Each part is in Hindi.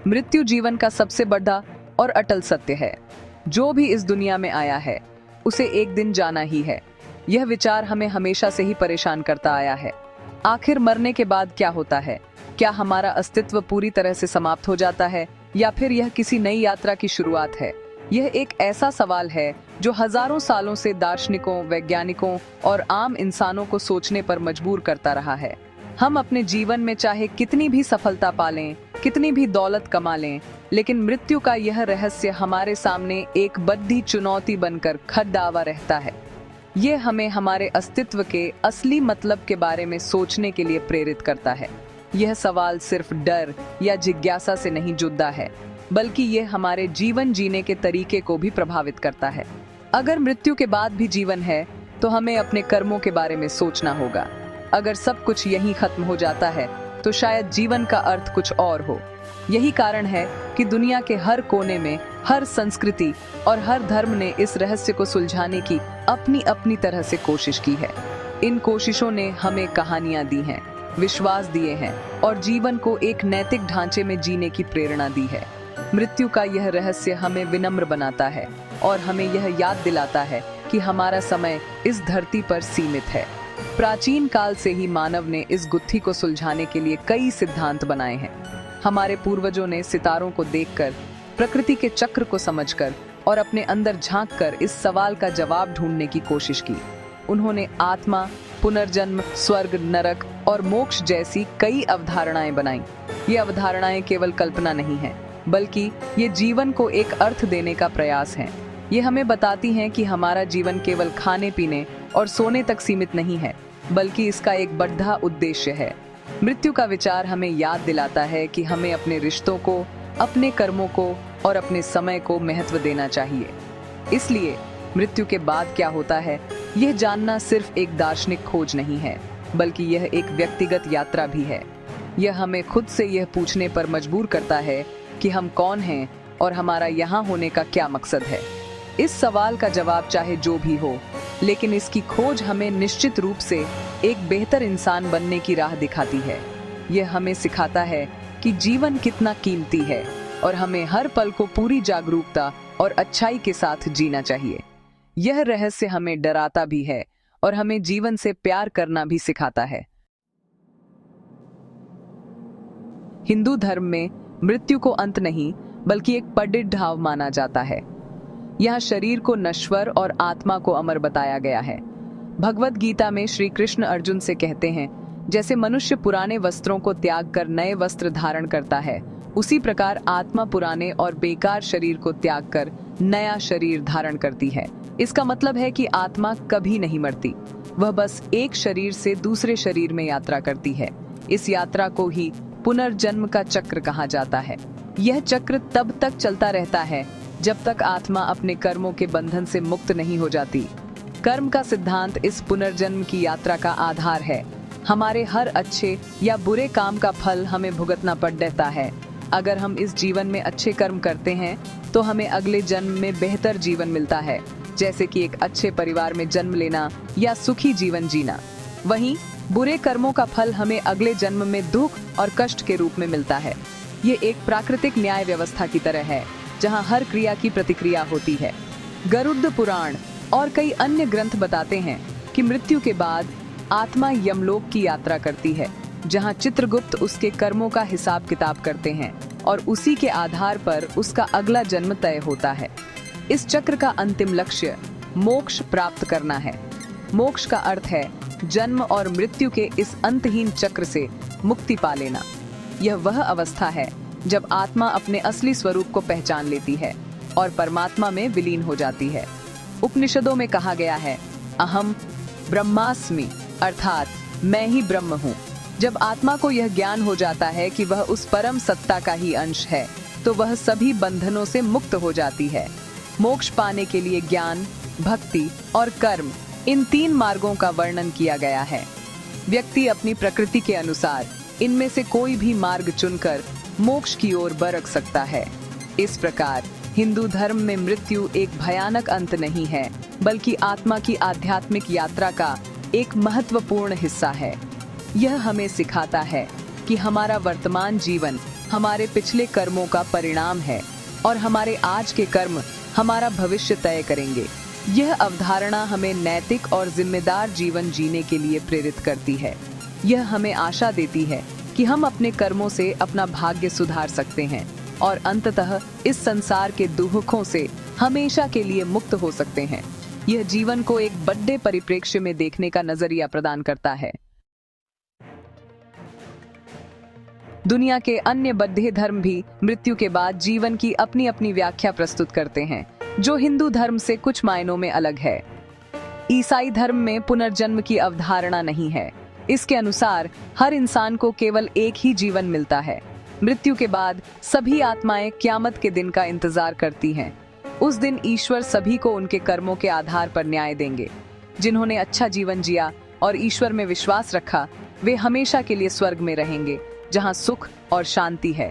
मृत्यु जीवन का सबसे बड़ा और अटल सत्य है। जो भी इस दुनिया में आया है उसे एक दिन जाना ही है। यह विचार हमें हमेशा से ही परेशान करता आया है। आखिर मरने के बाद क्या होता है? क्या हमारा अस्तित्व पूरी तरह से समाप्त हो जाता है या फिर यह किसी नई यात्रा की शुरुआत है? यह एक ऐसा सवाल है जो हजारों सालों से दार्शनिकों, वैज्ञानिकों और आम इंसानों को सोचने पर मजबूर करता रहा है। हम अपने जीवन में चाहे कितनी भी सफलता पालें, कितनी भी दौलत कमा लें, लेकिन मृत्यु का यह रहस्य हमारे सामने एक बड़ी चुनौती बनकर खड़ा रहता है। ये हमें हमारे अस्तित्व के असली मतलब के बारे में सोचने के लिए प्रेरित करता है। यह सवाल सिर्फ डर या जिज्ञासा से नहीं जुड़ा है, बल्कि यह हमारे जीवन जीने के तरीके को भी प्रभावित करता है। अगर मृत्यु के बाद भी जीवन है, तो हमें अपने कर्मों के बारे में सोचना होगा। अगर सब कुछ यहीं खत्म हो जाता है, तो शायद जीवन का अर्थ कुछ और हो। यही कारण है कि दुनिया के हर कोने में, हर संस्कृति और हर धर्म ने इस रहस्य को सुलझाने की अपनी अपनी तरह से कोशिश की है। इन कोशिशों ने हमें कहानियां दी हैं, विश्वास दिए हैं और जीवन को एक नैतिक ढांचे में जीने की प्रेरणा दी है। मृत्यु का यह रहस्य हमें विनम्र बनाता है और हमें यह याद दिलाता है कि हमारा समय इस धरती पर सीमित है। प्राचीन काल से ही मानव ने इस गुत्थी को सुलझाने के लिए कई सिद्धांत बनाए हैं। हमारे पूर्वजों ने सितारों को देखकर, प्रकृति के चक्र को समझकर और अपने अंदर झांककर इस सवाल का जवाब ढूंढने की कोशिश की। उन्होंने आत्मा, पुनर्जन्म, स्वर्ग, नरक और मोक्ष जैसी कई अवधारणाएं बनाई। ये अवधारणाएं केवल कल्पना नहीं हैं, बल्कि ये जीवन को एक अर्थ देने का प्रयास है। ये हमें बताती हैं कि हमारा जीवन केवल खाने पीने और सोने तक सीमित नहीं है, बल्कि इसका एक बड़ा उद्देश्य है। मृत्यु का विचार हमें याद दिलाता है कि हमें अपने रिश्तों को, अपने कर्मों को और अपने समय को महत्व देना चाहिए। इसलिए मृत्यु के बाद क्या होता है, यह जानना सिर्फ एक दार्शनिक खोज नहीं है, बल्कि यह एक व्यक्तिगत यात्रा भी है। यह हमें खुद से यह पूछने पर मजबूर करता है कि हम कौन हैं और हमारा यहाँ होने का क्या मकसद है। इस सवाल का जवाब चाहे जो भी हो, लेकिन इसकी खोज हमें निश्चित रूप से एक बेहतर इंसान बनने की राह दिखाती है। यह हमें सिखाता है कि जीवन कितना कीमती है और हमें हर पल को पूरी जागरूकता और अच्छाई के साथ जीना चाहिए। यह रहस्य हमें डराता भी है और हमें जीवन से प्यार करना भी सिखाता है। हिंदू धर्म में मृत्यु को अंत नहीं, बल्कि एक पडिढाव माना जाता है। यहाँ शरीर को नश्वर और आत्मा को अमर बताया गया है। भगवद गीता में श्री कृष्ण अर्जुन से कहते हैं, जैसे मनुष्य पुराने वस्त्रों को त्याग कर नए वस्त्र धारण करता है, उसी प्रकार आत्मा पुराने और बेकार शरीर को त्याग कर नया शरीर धारण करती है। इसका मतलब है कि आत्मा कभी नहीं मरती, वह बस एक शरीर से दूसरे शरीर में यात्रा करती है। इस यात्रा को ही पुनर्जन्म का चक्र कहा जाता है। यह चक्र तब तक चलता रहता है जब तक आत्मा अपने कर्मों के बंधन से मुक्त नहीं हो जाती। कर्म का सिद्धांत इस पुनर्जन्म की यात्रा का आधार है। हमारे हर अच्छे या बुरे काम का फल हमें भुगतना पड़ रहता है। अगर हम इस जीवन में अच्छे कर्म करते हैं, तो हमें अगले जन्म में बेहतर जीवन मिलता है, जैसे कि एक अच्छे परिवार में जन्म लेना या सुखी जीवन जीना। वहीं बुरे कर्मों का फल हमें अगले जन्म में दुख और कष्ट के रूप में मिलता है। ये एक प्राकृतिक न्याय व्यवस्था की तरह है, जहां हर क्रिया की प्रतिक्रिया होती है। गरुड़ पुराण और कई अन्य ग्रंथ बताते हैं कि मृत्यु के बाद आत्मा यमलोक की यात्रा करती है, जहां चित्रगुप्त उसके कर्मों का हिसाब किताब करते हैं और उसी के आधार पर उसका अगला जन्म तय होता है। इस चक्र का अंतिम लक्ष्य मोक्ष प्राप्त करना है। मोक्ष का अर्थ है जन्म और मृत्यु के इस अंतहीन चक्र से मुक्ति पा लेना। यह वह अवस्था है जब आत्मा अपने असली स्वरूप को पहचान लेती है और परमात्मा में विलीन हो जाती है। उपनिषदों में कहा गया है, अहम ब्रह्मास्मि, अर्थात मैं ही ब्रह्म हूँ। जब आत्मा को यह ज्ञान हो जाता है कि वह उस परम सत्ता का ही अंश है, तो वह सभी बंधनों से मुक्त हो जाती है। मोक्ष पाने के लिए ज्ञान, भक्ति और कर्म, इन 3 मार्गों का वर्णन किया गया है। व्यक्ति अपनी प्रकृति के अनुसार इनमें से कोई भी मार्ग चुनकर मोक्ष की ओर बरक सकता है। इस प्रकार हिंदू धर्म में मृत्यु एक भयानक अंत नहीं है, बल्कि आत्मा की आध्यात्मिक यात्रा का एक महत्वपूर्ण हिस्सा है। यह हमें सिखाता है कि हमारा वर्तमान जीवन हमारे पिछले कर्मों का परिणाम है और हमारे आज के कर्म हमारा भविष्य तय करेंगे। यह अवधारणा हमें नैतिक और जिम्मेदार जीवन जीने के लिए प्रेरित करती है। यह हमें आशा देती है कि हम अपने कर्मों से अपना भाग्य सुधार सकते हैं और अंततः इस संसार के दुखों से हमेशा के लिए मुक्त हो सकते हैं। यह जीवन को एक बड़े परिप्रेक्ष्य में देखने का नजरिया प्रदान करता है। दुनिया के अन्य बौद्ध धर्म भी मृत्यु के बाद जीवन की अपनी अपनी व्याख्या प्रस्तुत करते हैं, जो हिंदू धर्म से कुछ मायनों में अलग है। ईसाई धर्म में पुनर्जन्म की अवधारणा नहीं है। इसके अनुसार हर इंसान को केवल एक ही जीवन मिलता है। मृत्यु के बाद सभी आत्माएं क़यामत के दिन का इंतजार करती हैं। उस दिन ईश्वर सभी को उनके कर्मों के आधार पर न्याय देंगे। जिन्होंने अच्छा जीवन जिया और ईश्वर में विश्वास रखा, वे हमेशा के लिए स्वर्ग में रहेंगे, जहां सुख और शांति है।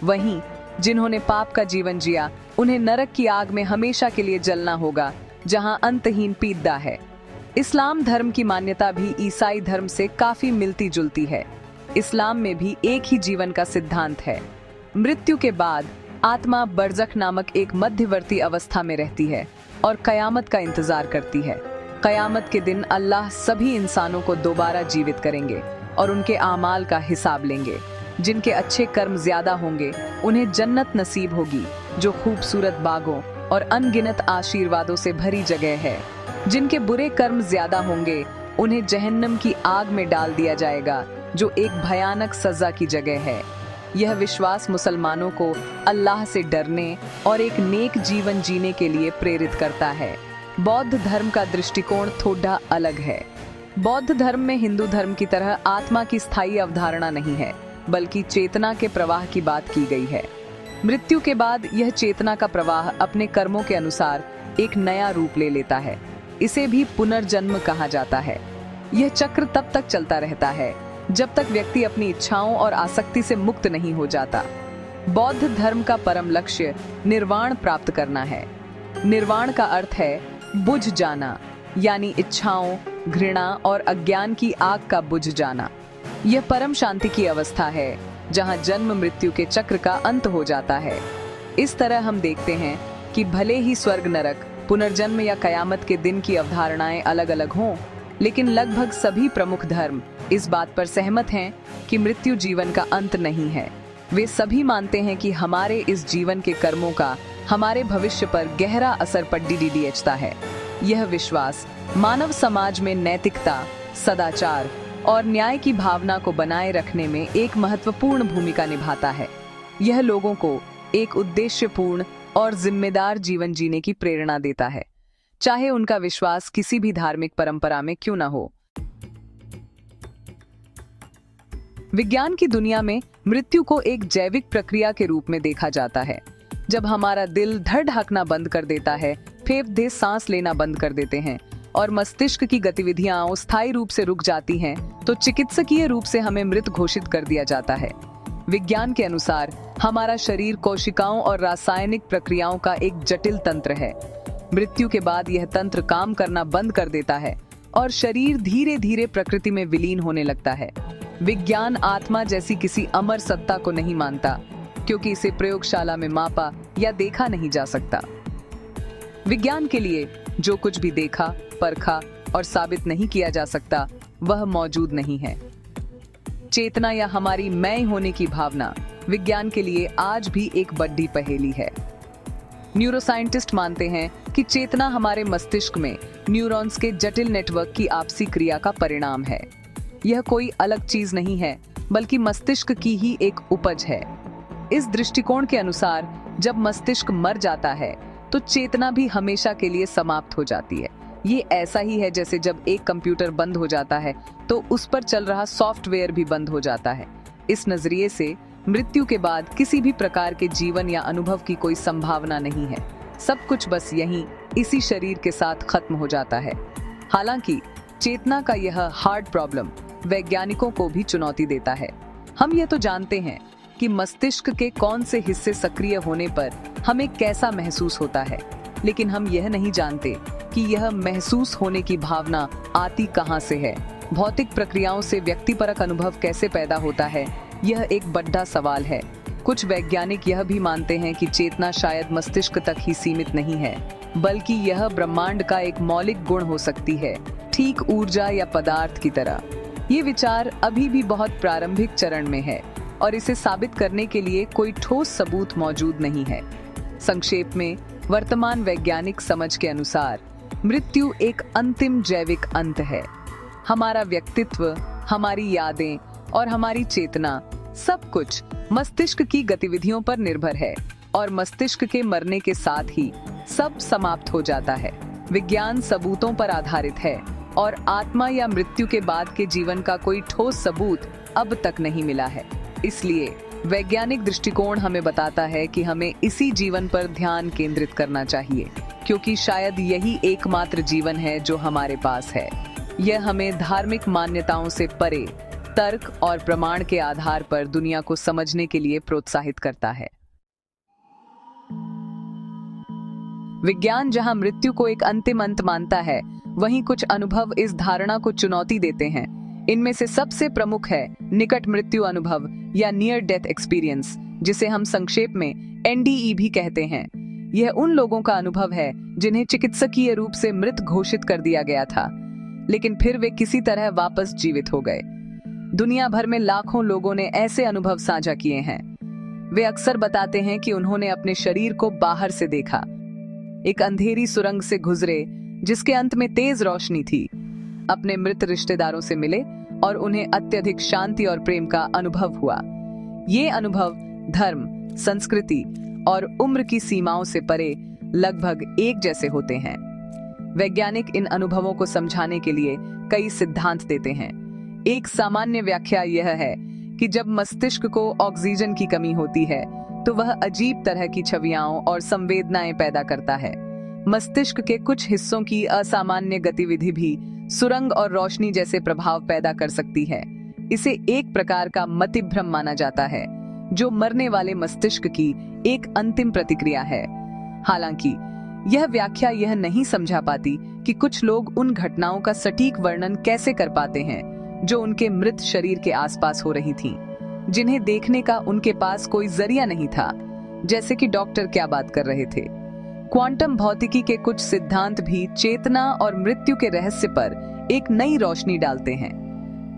वहीं जिन्होंने पाप का जीवन जिया, उन्हें नरक की आग में हमेशा के लिए जलना होगा, जहां अंतहीन पीड़ा है। इस्लाम धर्म की मान्यता भी ईसाई धर्म से काफी मिलती जुलती है। इस्लाम में भी एक ही जीवन का सिद्धांत है। मृत्यु के बाद आत्मा बरज़ख नामक एक मध्यवर्ती अवस्था में रहती है और कयामत का इंतजार करती है। कयामत के दिन अल्लाह सभी इंसानों को दोबारा जीवित करेंगे और उनके आमाल का हिसाब लेंगे। जिनके अच्छे कर्म ज्यादा होंगे उन्हें जन्नत नसीब होगी, जो खूबसूरत बागों और अनगिनत आशीर्वादों से भरी जगह है। जिनके बुरे कर्म ज्यादा होंगे उन्हें जहन्नम की आग में डाल दिया जाएगा, जो एक भयानक सजा की जगह है। यह विश्वास मुसलमानों को अल्लाह से डरने और एक नेक जीवन जीने के लिए प्रेरित करता है। बौद्ध धर्म का दृष्टिकोण थोड़ा अलग है। बौद्ध धर्म में हिंदू धर्म की तरह आत्मा की स्थायी अवधारणा नहीं है, बल्कि चेतना के प्रवाह की बात की गई है। मृत्यु के बाद यह चेतना का प्रवाह अपने कर्मों के अनुसार एक नया रूप ले लेता है। इसे भी पुनर्जन्म कहा जाता है। यह चक्र तब तक चलता रहता है जब तक व्यक्ति अपनी इच्छाओं और आसक्ति से मुक्त नहीं हो जाता। बौद्ध धर्म का परम लक्ष्य निर्वाण प्राप्त करना है। निर्वाण का अर्थ है बुझ जाना, यानी इच्छाओं, घृणा और अज्ञान की आग का बुझ जाना। यह परम शांति की अवस्था है, जहां जन्म मृत्यु के चक्र का अंत हो जाता है। इस तरह हम देखते हैं कि भले ही स्वर्ग नरक, पुनर्जन्म या कयामत के दिन की अवधारणाएं अलग अलग हों, लेकिन लगभग सभी प्रमुख धर्म इस बात पर सहमत हैं कि मृत्यु जीवन का अंत नहीं है। वे सभी मानते हैं कि हमारे इस जीवन के कर्मों का हमारे भविष्य पर गहरा असर पड़ता है। यह विश्वास मानव समाज में नैतिकता, सदाचार और न्याय की भावना को बनाए रखने में एक महत्वपूर्ण भूमिका निभाता है। यह लोगों को एक उद्देश्यपूर्ण और जिम्मेदार जीवन जीने की प्रेरणा देता है, चाहे उनका विश्वास किसी भी धार्मिक परंपरा में क्यों न हो। विज्ञान की दुनिया में मृत्यु को एक जैविक प्रक्रिया के रूप में देखा जाता है। जब हमारा दिल धड़कना बंद कर देता है, फेफड़े सांस लेना बंद कर देते हैं और मस्तिष्क की गतिविधियां अस्थायी रूप से रुक जाती हैं, तो चिकित्सकीय रूप से हमें मृत घोषित कर दिया जाता है। विज्ञान के अनुसार हमारा शरीर कोशिकाओं और रासायनिक प्रक्रियाओं का एक जटिल तंत्र है। मृत्यु के बाद यह तंत्र काम करना बंद कर देता है और शरीर धीरे धीरे प्रकृति में विलीन होने लगता है। विज्ञान आत्मा जैसी किसी अमर सत्ता को नहीं मानता, क्योंकि इसे प्रयोगशाला में मापा या देखा नहीं जा सकता। विज्ञान के लिए जो कुछ भी देखा, परखा और साबित नहीं किया जा सकता, वह मौजूद नहीं है। चेतना या हमारी मैं होने की भावना विज्ञान के लिए आज भी एक बड़ी पहेली है। न्यूरोसाइंटिस्ट मानते हैं कि चेतना हमारे मस्तिष्क में न्यूरॉन्स के जटिल नेटवर्क की आपसी क्रिया का परिणाम है। यह कोई अलग चीज नहीं है, बल्कि मस्तिष्क की ही एक उपज है। इस दृष्टिकोण के अनुसार जब मस्तिष्क मर जाता है, तो चेतना भी हमेशा के लिए समाप्त हो जाती है। ये ऐसा ही है जैसे जब एक कंप्यूटर बंद हो जाता है, तो उस पर चल रहा सॉफ्टवेयर भी बंद हो जाता है। इस नजरिए से मृत्यु के बाद किसी भी प्रकार के जीवन या अनुभव की कोई संभावना नहीं है। सब कुछ बस यहीं इसी शरीर के साथ खत्म हो जाता है। हालांकि चेतना का यह हार्ड प्रॉब्लम वैज्ञानिकों को भी चुनौती देता है। हम ये तो जानते हैं कि मस्तिष्क के कौन से हिस्से सक्रिय होने पर हमें कैसा महसूस होता है, लेकिन हम यह नहीं जानते कि यह महसूस होने की भावना आती कहां से है। भौतिक प्रक्रियाओं से व्यक्तिपरक अनुभव कैसे पैदा होता है, यह एक बड़ा सवाल है। कुछ वैज्ञानिक यह भी मानते हैं कि चेतना शायद मस्तिष्क तक ही सीमित नहीं है, बल्कि यह ब्रह्मांड का एक मौलिक गुण हो सकती है, ठीक ऊर्जा या पदार्थ की तरह। ये विचार अभी भी बहुत प्रारंभिक चरण में है और इसे साबित करने के लिए कोई ठोस सबूत मौजूद नहीं है। संक्षेप में, वर्तमान वैज्ञानिक समझ के अनुसार मृत्यु एक अंतिम जैविक अंत है। हमारा व्यक्तित्व, हमारी यादें और हमारी चेतना, सब कुछ मस्तिष्क की गतिविधियों पर निर्भर है और मस्तिष्क के मरने के साथ ही सब समाप्त हो जाता है। विज्ञान सबूतों पर आधारित है और आत्मा या मृत्यु के बाद के जीवन का कोई ठोस सबूत अब तक नहीं मिला है। इसलिए वैज्ञानिक दृष्टिकोण हमें बताता है कि हमें इसी जीवन पर ध्यान केंद्रित करना चाहिए, क्योंकि शायद यही एकमात्र जीवन है जो हमारे पास है। यह हमें धार्मिक मान्यताओं से परे तर्क और प्रमाण के आधार पर दुनिया को समझने के लिए प्रोत्साहित करता है। विज्ञान जहां मृत्यु को एक अंतिम अंत मानता है, वहीं कुछ अनुभव इस धारणा को चुनौती देते हैं। इनमें से सबसे प्रमुख है निकट मृत्यु अनुभव या नियर डेथ एक्सपीरियंस, जिसे हम संक्षेप में NDE भी कहते हैं। यह उन लोगों का अनुभव है जिन्हें चिकित्सकीय रूप से मृत घोषित कर दिया गया था, लेकिन फिर वे किसी तरह वापस जीवित हो गए। दुनिया भर में लाखों लोगों ने ऐसे अनुभव साझा किए हैं। वे अक्सर बताते हैं कि उन्होंने अपने शरीर को बाहर से देखा, एक अंधेरी सुरंग से गुजरे जिसके अंत में तेज रोशनी थी, अपने मृत रिश्तेदारों से मिले और उन्हें अत्यधिक शांति और प्रेम का अनुभव हुआ। ये अनुभव धर्म, संस्कृति और उम्र की सीमाओं से परे लगभग एक जैसे होते हैं। वैज्ञानिक इन अनुभवों को समझाने के लिए कई सिद्धांत देते हैं। एक सामान्य व्याख्या यह है कि जब मस्तिष्क को ऑक्सीजन की कमी होती है, तो वह अजीब तरह की छवियां और संवेदनाएं पैदा करता है। मस्तिष्क के कुछ हिस्सों की असामान्य गतिविधि भी सुरंग और रोशनी जैसे प्रभाव पैदा कर सकती है। इसे एक प्रकार का मतिभ्रम माना जाता है, जो मरने वाले मस्तिष्क की एक अंतिम प्रतिक्रिया है। हालांकि यह व्याख्या यह नहीं समझा पाती कि कुछ लोग उन घटनाओं का सटीक वर्णन कैसे कर पाते हैं जो उनके मृत शरीर के आसपास हो रही थीं, जिन्हें देखने का उनके पास कोई जरिया नहीं था, जैसे कि डॉक्टर क्या बात कर रहे थे। क्वांटम भौतिकी के कुछ सिद्धांत भी चेतना और मृत्यु के रहस्य पर एक नई रोशनी डालते हैं।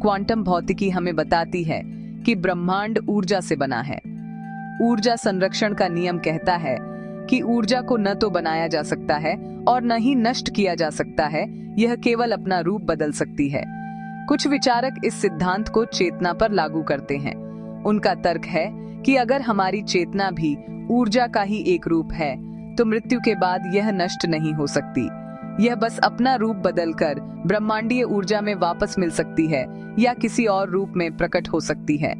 क्वांटम भौतिकी हमें बताती है कि ब्रह्मांड ऊर्जा से बना है। ऊर्जा संरक्षण का नियम कहता है कि ऊर्जा को न तो बनाया जा सकता है और न ही नष्ट किया जा सकता है, यह केवल अपना रूप बदल सकती है। कुछ विचारक इस सिद्धांत को चेतना पर लागू करते हैं। उनका तर्क है कि अगर हमारी चेतना भी ऊर्जा का ही एक रूप है, तो मृत्यु के बाद यह नष्ट नहीं हो सकती। यह बस अपना रूप बदलकर ब्रह्मांडीय ऊर्जा में वापस मिल सकती है या किसी और रूप में प्रकट हो सकती है।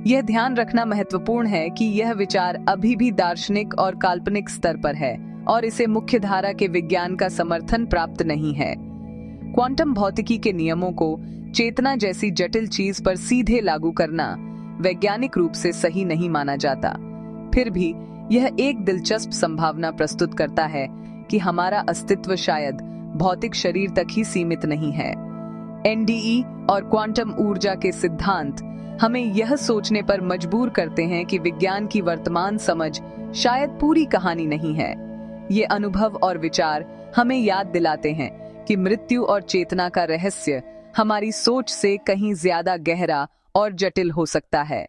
यह ध्यान रखना महत्वपूर्ण है कि यह विचार अभी भी दार्शनिक और काल्पनिक स्तर पर है और इसे मुख्य धारा के विज्ञान का समर्थन प्राप्त नहीं है। क्वांटम भौतिकी के नियमों को चेतना जैसी जटिल चीज पर सीधे लागू करना वैज्ञानिक रूप से सही नहीं माना जाता। फिर भी यह एक दिलचस्प संभावना प्रस्तुत करता है कि हमारा अस्तित्व शायद भौतिक शरीर तक ही सीमित नहीं है। NDE और क्वांटम ऊर्जा के सिद्धांत हमें यह सोचने पर मजबूर करते हैं कि विज्ञान की वर्तमान समझ शायद पूरी कहानी नहीं है। ये अनुभव और विचार हमें याद दिलाते हैं कि मृत्यु और चेतना का रहस्य हमारी सोच से कहीं ज्यादा गहरा और जटिल हो सकता है।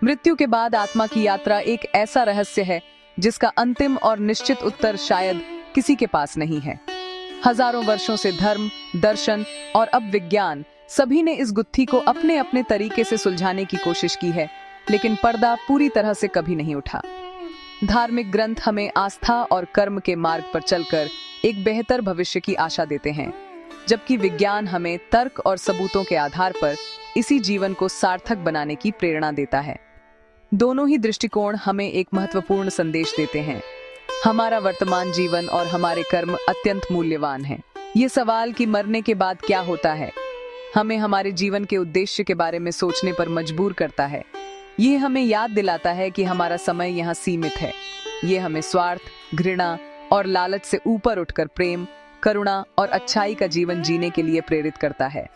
मृत्यु के बाद आत्मा की यात्रा एक ऐसा रहस्य है जिसका अंतिम और निश्चित उत्तर शायद किसी के पास नहीं है। हजारों वर्षों से धर्म, दर्शन और अब विज्ञान सभी ने इस गुत्थी को अपने अपने तरीके से सुलझाने की कोशिश की है, लेकिन पर्दा पूरी तरह से कभी नहीं उठा। धार्मिक ग्रंथ हमें आस्था और कर्म के मार्ग पर चलकर एक बेहतर भविष्य की आशा देते हैं, जबकि विज्ञान हमें तर्क और सबूतों के आधार पर इसी जीवन को सार्थक बनाने की प्रेरणा देता है। दोनों ही दृष्टिकोण हमें एक महत्वपूर्ण संदेश देते हैं। हमारा वर्तमान जीवन और हमारे कर्म अत्यंत मूल्यवान हैं। ये सवाल कि मरने के बाद क्या होता है, हमें हमारे जीवन के उद्देश्य के बारे में सोचने पर मजबूर करता है। ये हमें याद दिलाता है कि हमारा समय यहाँ सीमित है। ये हमें स्वार्थ, घृणा और लालच से ऊपर उठकर प्रेम, करुणा और अच्छाई का जीवन जीने के लिए प्रेरित करता है।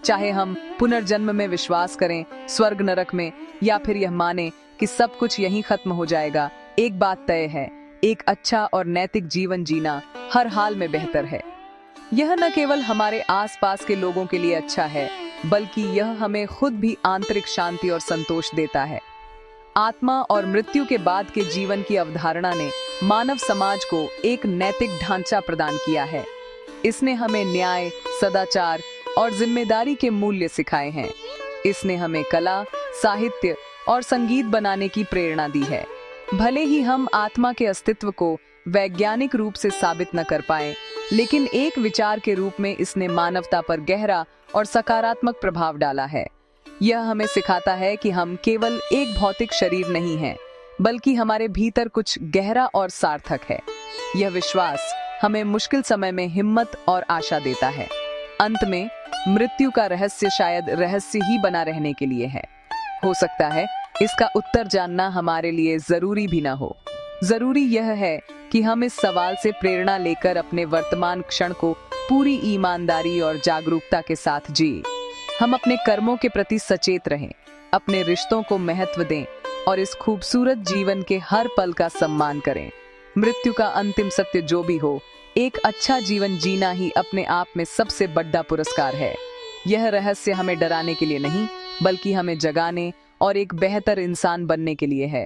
चाहे हम पुनर्जन्म में विश्वास करें, स्वर्ग नरक में, या फिर यह माने कि सब कुछ यहीं खत्म हो जाएगा, एक बात तय है, एक अच्छा और नैतिक जीवन जीना हर हाल में बेहतर है। यह न केवल हमारे आसपास के लोगों के लिए अच्छा है, बल्कि यह हमें खुद भी आंतरिक शांति और संतोष देता है। आत्मा और मृत्यु के बाद के जीवन की अवधारणा ने मानव समाज को एक नैतिक ढांचा प्रदान किया है। इसने हमें न्याय, सदाचार और जिम्मेदारी के मूल्य सिखाए हैं। इसने हमें कला, साहित्य और संगीत बनाने की प्रेरणा दी है। भले ही हम आत्मा के अस्तित्व को वैज्ञानिक रूप से साबित न कर पाए, लेकिन एक विचार के रूप में इसने मानवता पर गहरा और सकारात्मक प्रभाव डाला है। यह हमें सिखाता है कि हम केवल एक भौतिक शरीर नहीं हैं, बल्कि हमारे भीतर कुछ गहरा और सार्थक है। यह विश्वास हमें मुश्किल समय में हिम्मत और आशा देता है। अंत में मृत्यु का रहस्य शायद रहस्य ही बना रहने के लिए है। हो सकता है इसका उत्तर जानना हमारे लिए जरूरी भी ना हो। जरूरी यह है कि हम इस सवाल से प्रेरणा लेकर अपने वर्तमान क्षण को पूरी ईमानदारी और जागरूकता के साथ जिए। हम अपने कर्मों के प्रति सचेत रहें, अपने रिश्तों को महत्व दें और इस खूबसूरत जीवन के हर पल का सम्मान करें। मृत्यु का अंतिम सत्य जो भी हो, एक अच्छा जीवन जीना ही अपने आप में सबसे बड़ा पुरस्कार है। यह रहस्य हमें डराने के लिए नहीं, बल्कि हमें जगाने और एक बेहतर इंसान बनने के लिए है।